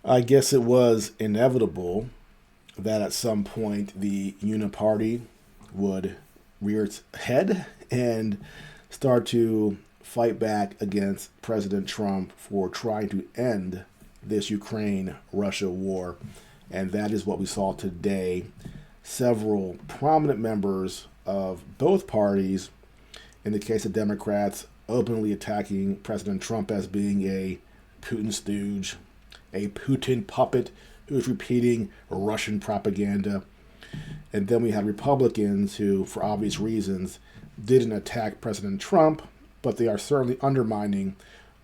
I guess it was inevitable that at some point the Uniparty would rear its head and start to fight back against President Trump for trying to end this Ukraine-Russia war. And that is what we saw today. Several prominent members of both parties, in the case of Democrats, openly attacking President Trump as being a Putin stooge, a Putin puppet who is repeating Russian propaganda. And then we had Republicans who, for obvious reasons, didn't attack President Trump, but they are certainly undermining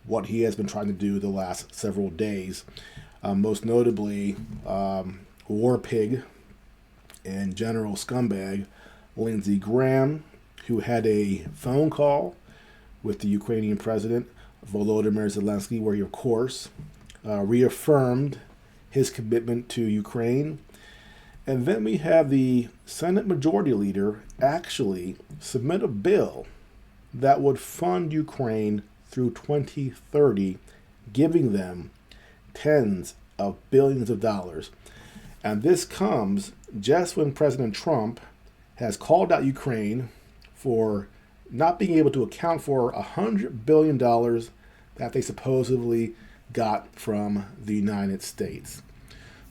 what he has been trying to do the last several days. Most notably, war pig and general scumbag Lindsey Graham, who had a phone call with the Ukrainian president, Volodymyr Zelensky, where he, of course, reaffirmed his commitment to Ukraine. And then we have the Senate Majority Leader actually submit a bill that would fund Ukraine through 2030, giving them tens of billions of dollars. And this comes just when President Trump has called out Ukraine for not being able to account for $100 billion that they supposedly got from the United States.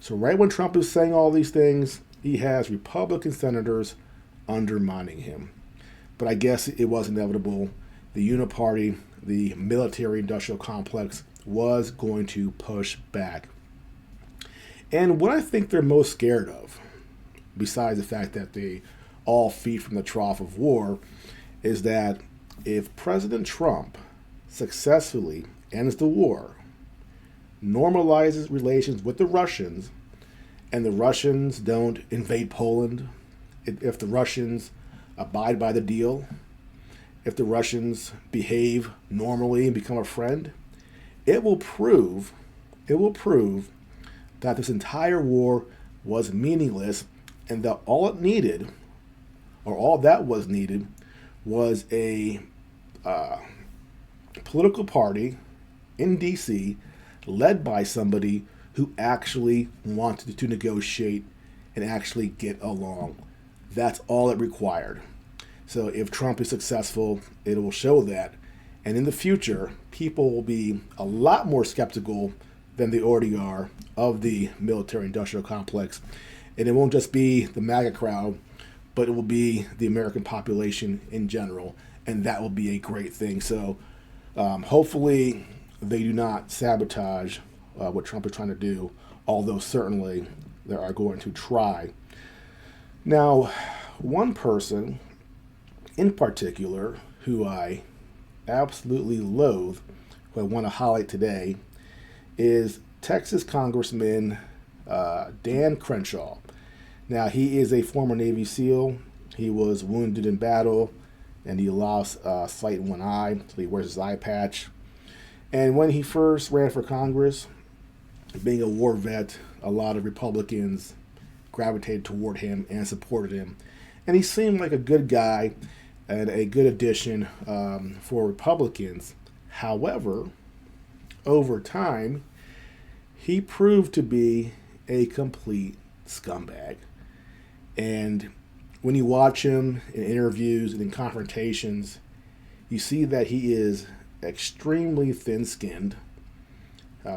So right when Trump is saying all these things, he has Republican senators undermining him. But I guess it was inevitable. The Uniparty, the military-industrial complex, was going to push back. And what I think they're most scared of, besides the fact that they all feed from the trough of war, is that if President Trump successfully ends the war, normalizes relations with the Russians, and the Russians don't invade Poland, if the Russians abide by the deal, if the Russians behave normally and become a friend, it will prove that this entire war was meaningless, and that all it needed, or all that was needed, was a political party in D.C. led by somebody who actually wanted to negotiate and actually get along. That's all it required. So if Trump is successful, it will show that. And in the future, people will be a lot more skeptical than they already are of the military-industrial complex. And it won't just be the MAGA crowd, but it will be the American population in general. And that will be a great thing. So hopefully they do not sabotage what Trump is trying to do, although certainly they are going to try. Now, one person in particular who I absolutely loathe, who I want to highlight today, is Texas Congressman Dan Crenshaw. Now, he is a former Navy SEAL. He was wounded in battle, and he lost sight in one eye, so he wears his eye patch. And when he first ran for Congress, being a war vet, a lot of Republicans gravitated toward him and supported him. And he seemed like a good guy and a good addition for Republicans. However, over time, he proved to be a complete scumbag. And when you watch him in interviews and in confrontations, you see that he is extremely thin-skinned,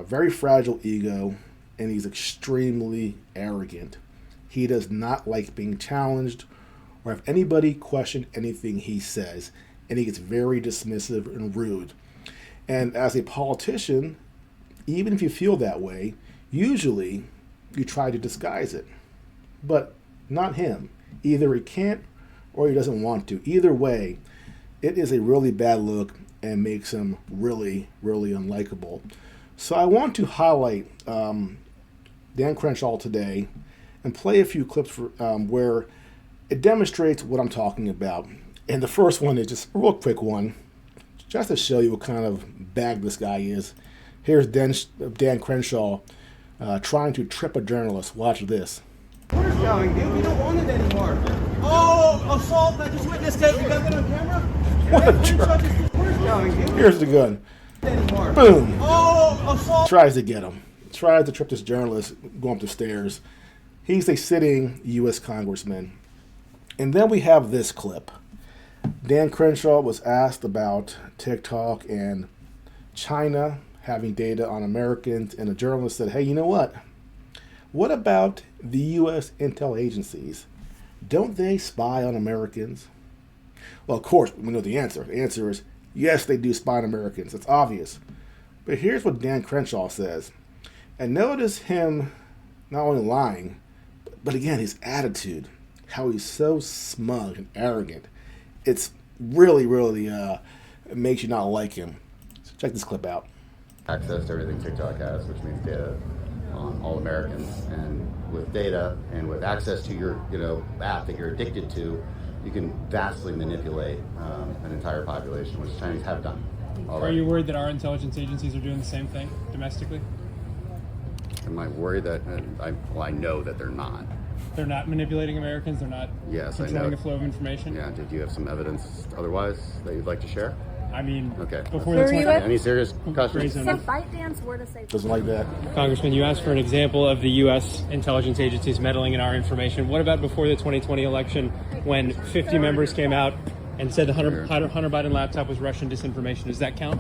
very fragile ego, and he's extremely arrogant. He does not like being challenged or have anybody question anything he says, and he gets very dismissive and rude. And as a politician, even if you feel that way, usually you try to disguise it. But not him. Either he can't or he doesn't want to. Either way, it is a really bad look and makes him really, really unlikable. So I want to highlight Dan Crenshaw today and play a few clips for, where it demonstrates what I'm talking about. And the first one is just a real quick one, just to show you what kind of bag this guy is. Here's Dan Crenshaw trying to trip a journalist. Watch this. What is going, dude? We don't want it anymore. Oh, assault! I just witnessed it. You got that on camera? What a jerk. What is going, dude? Here's the gun. Anymore. Boom. Oh, assault! Tries to get him. tries to trip this journalist going up the stairs. He's a sitting U.S. congressman. And then we have this clip. Dan Crenshaw was asked about TikTok and China having data on Americans, and a journalist said, hey, you know what? What about the U.S. intel agencies? Don't they spy on Americans? Well, of course, we know the answer. The answer is, yes, they do spy on Americans. It's obvious. But here's what Dan Crenshaw says. And notice him not only lying, but again, his attitude, how he's so smug and arrogant. It's really, really it makes you not like him. So check this clip out. Access to everything TikTok has, which means data on all Americans. And with data and with access to your app that you're addicted to, you can vastly manipulate an entire population, which Chinese have done already. Are you worried that our intelligence agencies are doing the same thing domestically? Am I worried that, I know that they're not. They're not manipulating Americans? They're not controlling the flow of information? Yeah, did you have some evidence otherwise that you'd like to share? I mean, okay. Before That's the any serious questions? So ByteDance were to say... Doesn't like that. Congressman, you asked for an example of the U.S. intelligence agencies meddling in our information. What about before the 2020 election when 50 members came out and said the Hunter Biden laptop was Russian disinformation? Does that count?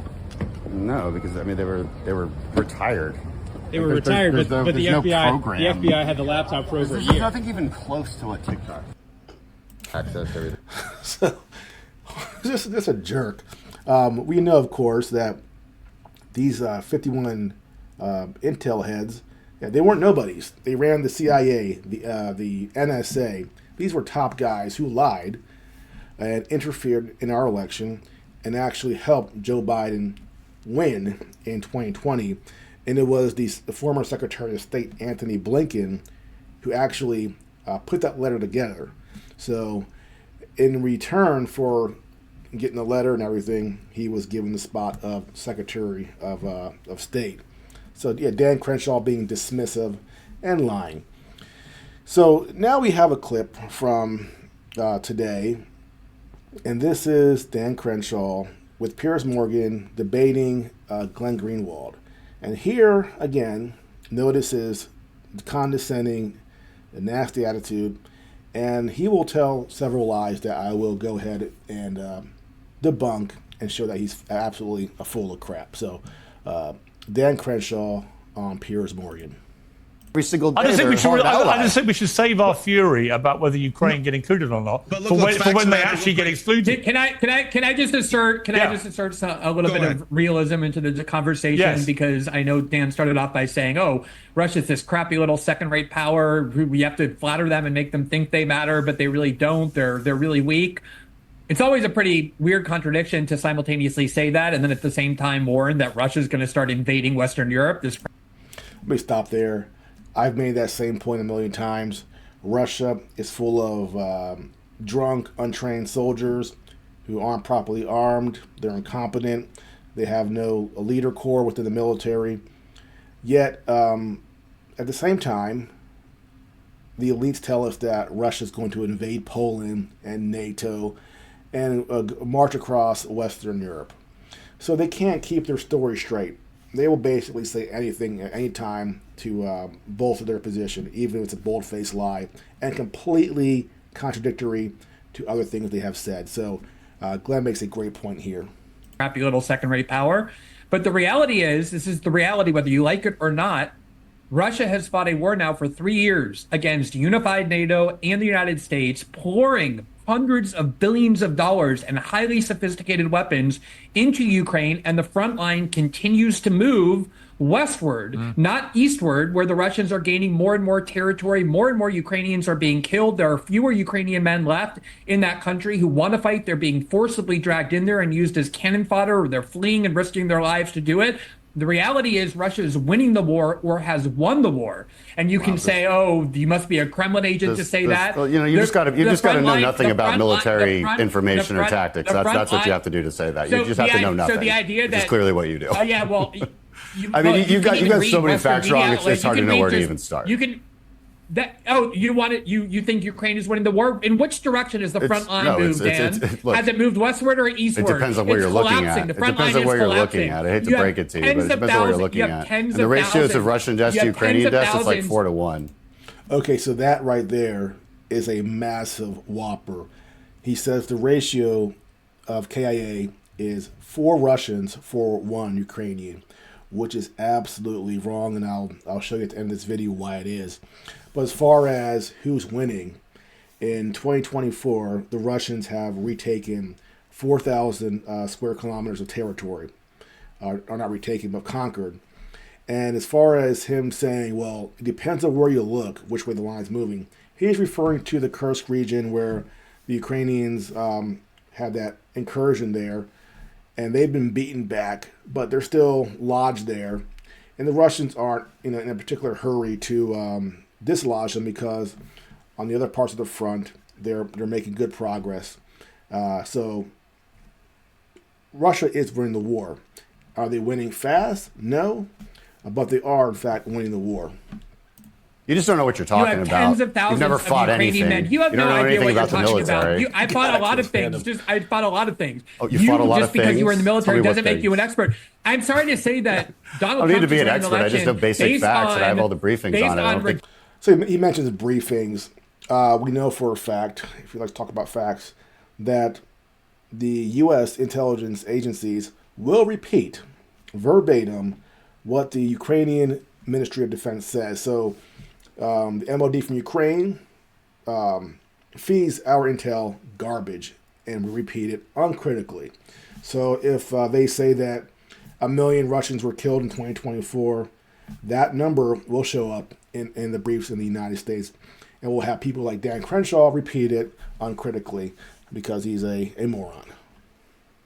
No, because I mean they were retired. They were retired, but the FBI had the laptop for over a year. There's nothing even close to what TikTok. Access to everything. So, just a jerk. We know, of course, that these 51 intel heads, they weren't nobodies. They ran the CIA, the NSA. These were top guys who lied and interfered in our election and actually helped Joe Biden win in 2020. And it was the former Secretary of State, Anthony Blinken, who actually put that letter together. So in return for getting the letter and everything, he was given the spot of Secretary of State. So yeah, Dan Crenshaw being dismissive and lying. So now we have a clip from today, and this is Dan Crenshaw with Piers Morgan debating Glenn Greenwald. And here, again, notice his condescending, nasty attitude, and he will tell several lies that I will go ahead and debunk and show that he's absolutely a full of crap. So, Dan Crenshaw on Piers Morgan. Every single day. I just think we should save our fury about whether Ukraine get included or not for when they actually get excluded. Can I just assert a little bit of realism into the conversation? Yes. Because I know Dan started off by saying, "Oh, Russia's this crappy little second-rate power. We have to flatter them and make them think they matter, but they really don't. They're really weak." It's always a pretty weird contradiction to simultaneously say that and then at the same time warn that Russia's going to start invading Western Europe. Let me stop there. I've made that same point a million times. Russia is full of drunk, untrained soldiers who aren't properly armed. They're incompetent. They have no leader corps within the military. Yet, at the same time, the elites tell us that Russia is going to invade Poland and NATO and march across Western Europe. So they can't keep their story straight. They will basically say anything at any time to bolster their position, even if it's a bold-faced lie, and completely contradictory to other things they have said. So Glenn makes a great point here. Crappy little second-rate power. But the reality is, this is the reality whether you like it or not, Russia has fought a war now for 3 years against unified NATO and the United States, pouring hundreds of billions of dollars and highly sophisticated weapons into Ukraine, and the front line continues to move westward, not eastward, where the Russians are gaining more and more territory. More and more Ukrainians are being killed. There are fewer Ukrainian men left in that country who want to fight. They're being forcibly dragged in there and used as cannon fodder, or they're fleeing and risking their lives to do it. The reality is Russia is winning the war or has won the war. And you can say, oh, you must be a Kremlin agent to say that. Well, you just got to know nothing about military information or tactics. That's what you have to do to say that. You just have to know nothing. So the idea that is clearly what you do. Yeah, well, I mean, you've got so many facts wrong. It's hard to know where to even start. You want it? You think Ukraine is winning the war? In which direction is the front line moved, Dan? Look, has it moved westward or eastward? It depends on where you're looking at. The It front depends line on where is you're collapsing. looking at. I hate to break it to you, but it depends on where you're looking at. And the ratios of Russian deaths to Ukrainian deaths, it's like 4-1. Okay, so that right there is a massive whopper. He says the ratio of KIA is 4 Russians for 1 Ukrainian, which is absolutely wrong, and I'll show you at the end of this video why it is. But as far as who's winning, in 2024, the Russians have retaken 4,000 square kilometers of territory, or not retaken, but conquered. And as far as him saying, well, it depends on where you look, which way the line's moving, he's referring to the Kursk region where the Ukrainians had that incursion there, and they've been beaten back, but they're still lodged there. And the Russians aren't in a particular hurry to dislodge them because on the other parts of the front, they're making good progress. So Russia is winning the war. Are they winning fast? No, but they are in fact winning the war. You just don't know what you're talking about. Tens of thousands You've never fought of Ukrainian anything. men. You have don't no know idea anything what you're about the talking about. military. I fought a lot of things. I fought a lot of things. Oh, you fought a lot of just because things? you were in the military Tell me what doesn't make you an things. expert. I'm sorry to say that Donald I don't need Trump to be is an winning expert. I just know basic facts, and I have all the briefings on it. I don't think. So he mentions briefings. We know for a fact, if you like to talk about facts, that the U.S. intelligence agencies will repeat verbatim what the Ukrainian Ministry of Defense says. So the MOD from Ukraine feeds our intel garbage, and we repeat it uncritically. So if they say that 1 million Russians were killed in 2024, that number will show up in the briefs in the United States. And we'll have people like Dan Crenshaw repeat it uncritically because he's a moron.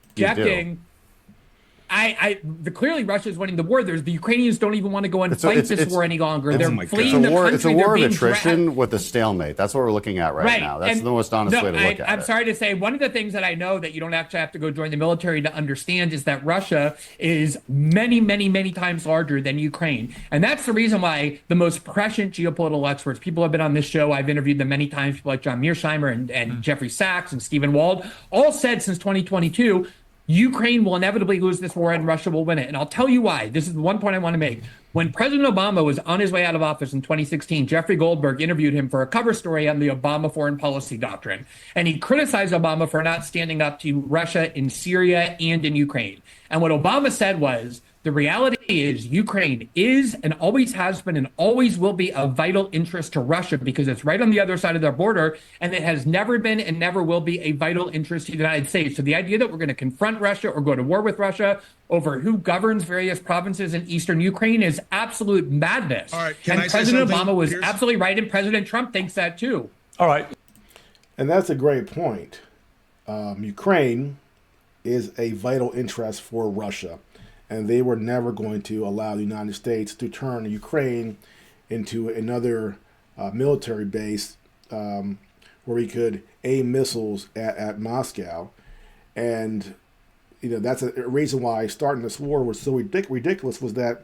Objecting. Clearly Russia's winning the war. The Ukrainians don't even want to go and fight this war any longer. They're fleeing the country. It's a war of attrition with a stalemate. That's what we're looking at right now. That's the most honest way to look at it. I'm sorry to say, one of the things that I know that you don't actually have to go join the military to understand is that Russia is many, many, many times larger than Ukraine. And that's the reason why the most prescient geopolitical experts, people have been on this show, I've interviewed them many times, people like John Mearsheimer and Jeffrey Sachs and Stephen Wald, all said since 2022, Ukraine will inevitably lose this war and Russia will win it. And I'll tell you why. This is the one point I want to make. When President Obama was on his way out of office in 2016, Jeffrey Goldberg interviewed him for a cover story on the Obama foreign policy doctrine. And he criticized Obama for not standing up to Russia in Syria and in Ukraine. And what Obama said was, the reality is Ukraine is and always has been and always will be a vital interest to Russia because it's right on the other side of their border, and it has never been and never will be a vital interest to the United States. So the idea that we're going to confront Russia or go to war with Russia over who governs various provinces in eastern Ukraine is absolute madness. All right, and President Obama was absolutely right, and President Trump thinks that too. All right. And that's a great point. Ukraine is a vital interest for Russia. And they were never going to allow the United States to turn Ukraine into another military base where we could aim missiles at Moscow. And, that's a reason why starting this war was so ridiculous was that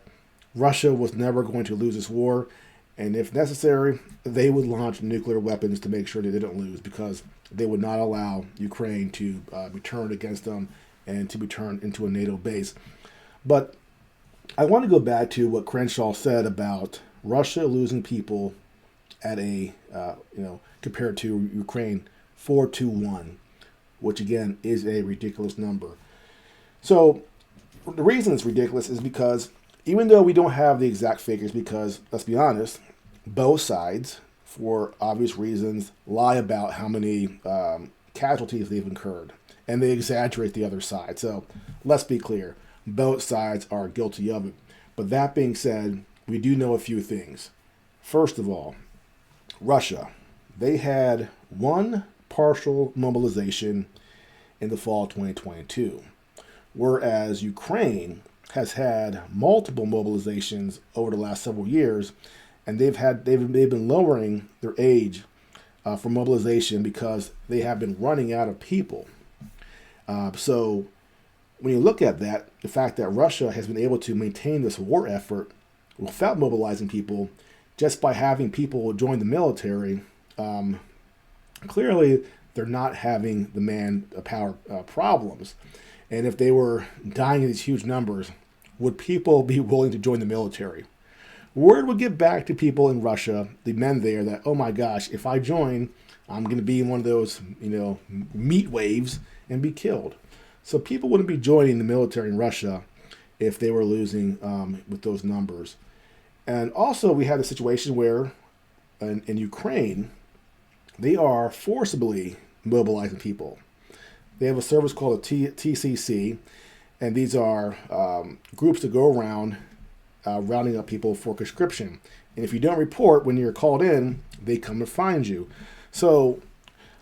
Russia was never going to lose this war. And if necessary, they would launch nuclear weapons to make sure they didn't lose because they would not allow Ukraine to be turned against them and to be turned into a NATO base. But I want to go back to what Crenshaw said about Russia losing people at compared to Ukraine, 4-1, which again is a ridiculous number. So the reason it's ridiculous is because even though we don't have the exact figures, because let's be honest, both sides, for obvious reasons, lie about how many casualties they've incurred, and they exaggerate the other side. So let's be clear. Both sides are guilty of it. But that being said, we do know a few things. First of all, Russia, they had one partial mobilization in the fall of 2022, whereas Ukraine has had multiple mobilizations over the last several years, and they've been lowering their age for mobilization because they have been running out of people. So when you look at that, the fact that Russia has been able to maintain this war effort without mobilizing people just by having people join the military, clearly they're not having the manpower problems. And if they were dying in these huge numbers, would people be willing to join the military? Word would get back to people in Russia, the men there, that, oh my gosh, if I join, I'm going to be in one of those, meat waves and be killed. So people wouldn't be joining the military in Russia if they were losing with those numbers. And also we have the situation where in Ukraine, they are forcibly mobilizing people. They have a service called a TCC, and these are groups that go around rounding up people for conscription. And if you don't report when you're called in, they come to find you. So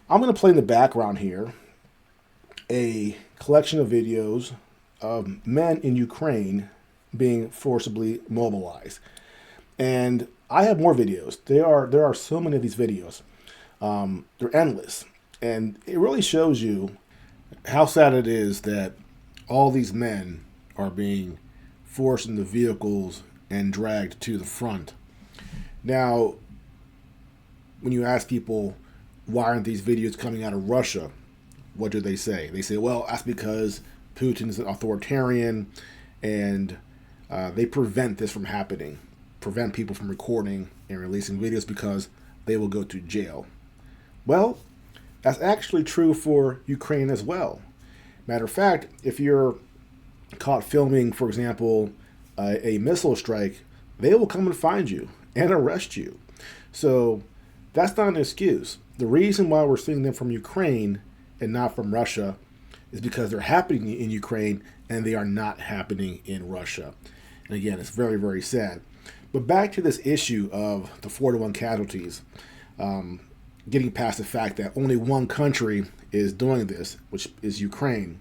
I'm going to play in the background here a collection of videos of men in Ukraine being forcibly mobilized. And I have more videos. There are so many of these videos. They're endless. And it really shows you how sad it is that all these men are being forced into vehicles and dragged to the front. Now, when you ask people, why aren't these videos coming out of Russia? What do they say? They say, well, that's because Putin's an authoritarian and they prevent this from happening, prevent people from recording and releasing videos because they will go to jail. Well, that's actually true for Ukraine as well. Matter of fact, if you're caught filming, for example, a missile strike, they will come and find you and arrest you. So that's not an excuse. The reason why we're seeing them from Ukraine and not from Russia is because they're happening in Ukraine and they are not happening in Russia. And again, it's very, very sad. But back to this issue of the 4-to-1 casualties, getting past the fact that only one country is doing this, which is Ukraine.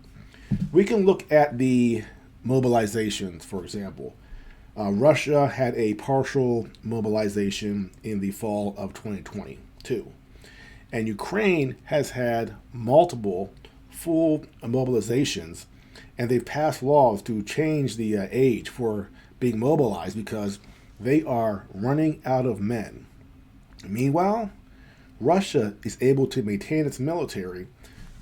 We can look at the mobilizations, for example. Russia had a partial mobilization in the fall of 2022. And Ukraine has had multiple full mobilizations, and they've passed laws to change the age for being mobilized because they are running out of men. Meanwhile, Russia is able to maintain its military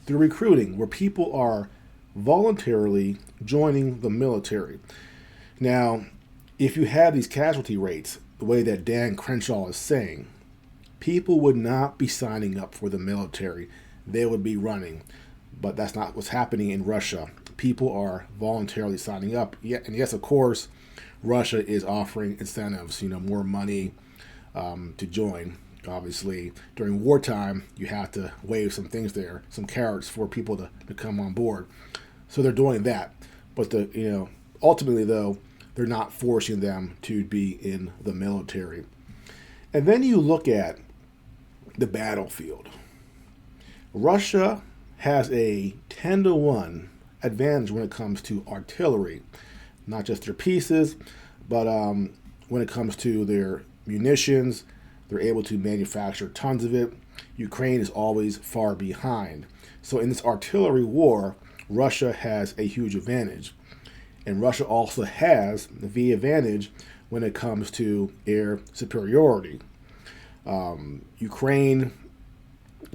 through recruiting, where people are voluntarily joining the military. Now, if you have these casualty rates, the way that Dan Crenshaw is saying, people would not be signing up for the military. They would be running. But that's not what's happening in Russia. People are voluntarily signing up. And yes, of course, Russia is offering incentives, more money to join. Obviously, during wartime, you have to wave some things there, some carrots for people to come on board. So they're doing that. But ultimately, though, they're not forcing them to be in the military. And then you look at the battlefield. Russia has a 10-to-1 advantage when it comes to artillery, not just their pieces, but when it comes to their munitions. They're able to manufacture tons of it. Ukraine is always far behind. So in this artillery war, Russia has a huge advantage. And Russia also has the advantage when it comes to air superiority. Ukraine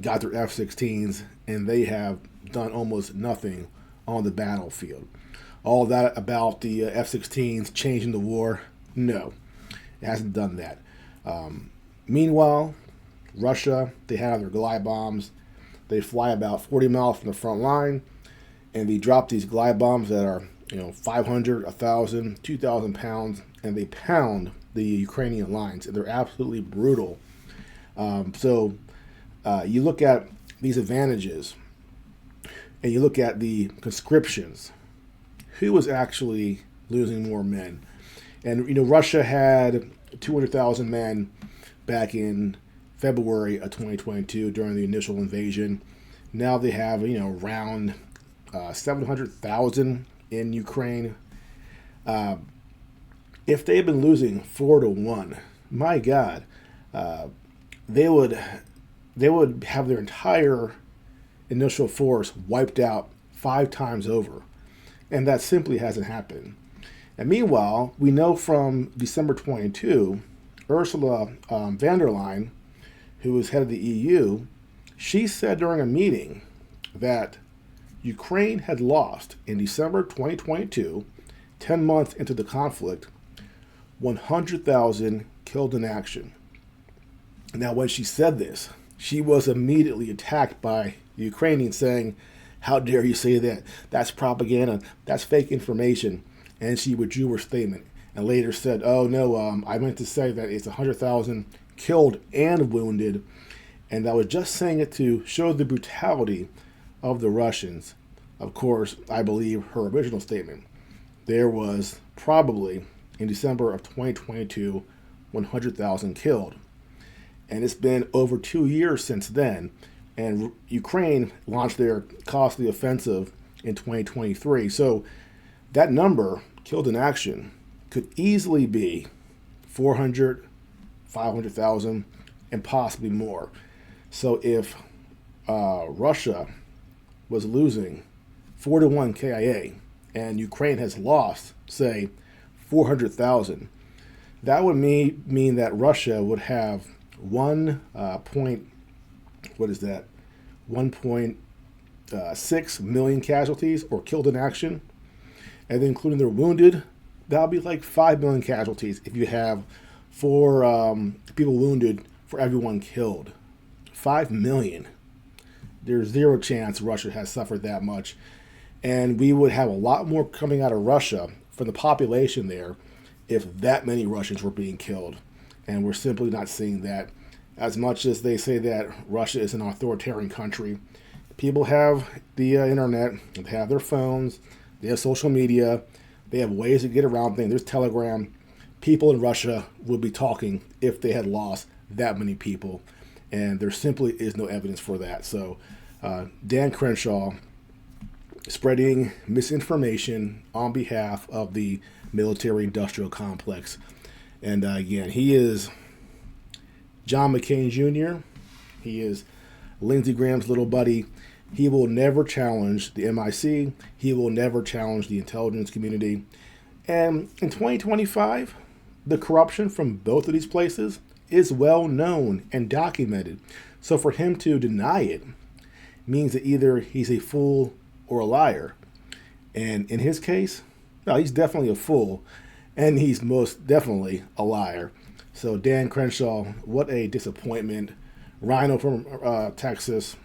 got their F-16s, and they have done almost nothing on the battlefield. All that about the F-16s changing the war, no, it hasn't done that. Meanwhile, Russia, they have their glide bombs. They fly about 40 miles from the front line, and they drop these glide bombs that are 500, 1,000, 2,000 pounds, and they pound the Ukrainian lines, and they're absolutely brutal. So you look at these advantages, and you look at the conscriptions. Who was actually losing more men? And Russia had 200,000 men back in February of 2022 during the initial invasion. Now they have around 700,000 in Ukraine. If they had been losing 4-to-1, my God, they would have their entire initial force wiped out 5 times over, and that simply hasn't happened. And meanwhile, we know from December 22, Ursula von der Leyen, who was head of the EU, she said during a meeting that Ukraine had lost in December 2022, 10 months into the conflict, 100,000 killed in action. Now, when she said this, she was immediately attacked by the Ukrainians saying, "How dare you say that? That's propaganda. That's fake information." And she withdrew her statement and later said, "Oh, no, I meant to say that it's 100,000 killed and wounded. And I was just saying it to show the brutality of the Russians." Of course, I believe her original statement. There was probably, in December of 2022, 100,000 killed. And it's been over 2 years since then. And Ukraine launched their costly offensive in 2023. So that number, killed in action, could easily be 400, 500,000, and possibly more. So if Russia was losing 4-1 KIA and Ukraine has lost, say, 400,000, that would mean that Russia would have 1.6 million casualties or killed in action, and then including their wounded, that'll be like 5 million casualties if you have 4 people wounded for everyone killed. 5 million. There's zero chance Russia has suffered that much. And we would have a lot more coming out of Russia from the population there if that many Russians were being killed. And we're simply not seeing that. As much as they say that Russia is an authoritarian country, people have the internet, they have their phones, they have social media, they have ways to get around things. There's Telegram. People in Russia would be talking if they had lost that many people. And there simply is no evidence for that. So Dan Crenshaw spreading misinformation on behalf of the military-industrial complex. And again, he is John McCain Jr. He is Lindsey Graham's little buddy. He will never challenge the MIC. He will never challenge the intelligence community. And in 2025, the corruption from both of these places is well known and documented. So for him to deny it means that either he's a fool or a liar. And in his case, no, he's definitely a fool, and he's most definitely a liar. So Dan Crenshaw, what a disappointment. Rhino from Texas,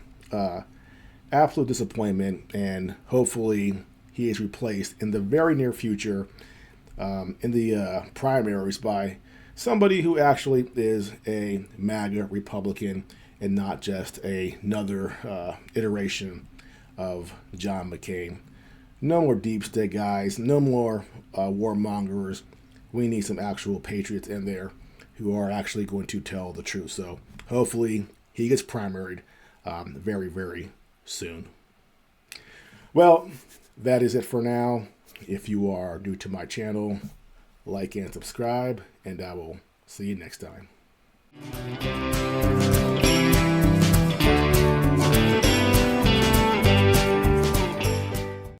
absolute disappointment, and hopefully he is replaced in the very near future in the primaries by somebody who actually is a MAGA Republican and not just another iteration of John McCain. No more deep state guys, no more warmongers. We need some actual patriots in there who are actually going to tell the truth. So hopefully he gets primaried very, very soon. Well, that is it for now. If you are new to my channel, like and subscribe, and I will see you next time.